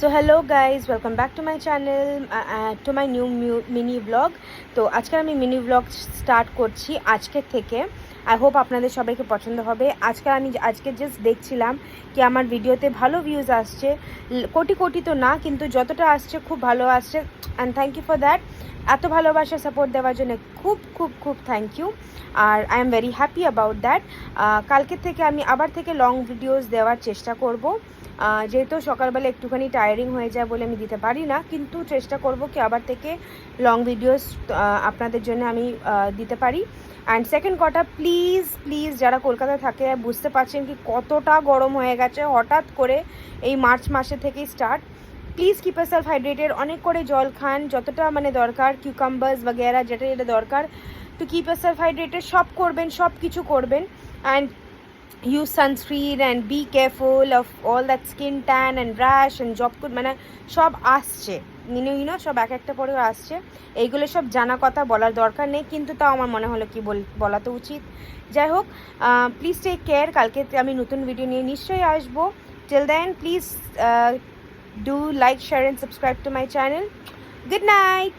So hello guys, welcome back to my channel, to my new mini blog. তো আজকে আমি mini blog start করছি আজকের থেকে। আই হোপ আপনাদের সবাইকে পছন্দ হবে। আজকে জাস্ট দেখছিলাম কি আমার ভিডিওতে ভালো ভিউজ আসছে, কোটি কোটি তো না, কিন্তু যতটা আসছে খুব ভালো আসছে, and thank you for that. এত ভালোবাসা সাপোর্ট দেওয়ার জন্য খুব খুব খুব থ্যাংক ইউ। আর I am very happy about that. কালকের থেকে আমি আবার থেকে লং ভিডিওস দেওয়ার চেষ্টা করব। যেহেতু সকালবেলা একটুখানি টায়ারিং হয়ে যায় বলে আমি দিতে পারি না, কিন্তু চেষ্টা করব কি আবার থেকে লং ভিডিওস আপনাদের জন্য আমি দিতে পারি। অ্যান্ড সেকেন্ড কথা, প্লিজ প্লিজ যারা কলকাতায় থাকে বুঝতে পারছেন কি কতটা গরম হয়ে গেছে হঠাৎ করে এই মার্চ মাসে থেকেই start. Please keep yourself hydrated, অনেক করে জল খান, যতটা মানে দরকার, কিউকাম্বার্স বগেরা যেটা যেটা দরকার, তো কিপ yourself হাইড্রেটেড। সব করবেন, সব কিছু করবেন। And use sunscreen and be careful of all that skin tan and rash and job মানে সব আসছে, সব এক একটা করে আসছে। এইগুলো সব জানা কথা, বলার দরকার নেই, কিন্তু তাও আমার মনে হলো কি বলা তো উচিত। যাই হোক, প্লিজ টেক কেয়ার। কালকে আমি নতুন ভিডিও নিয়ে নিশ্চয়ই আসবো। Till then please do like, share and subscribe to my channel. Good night.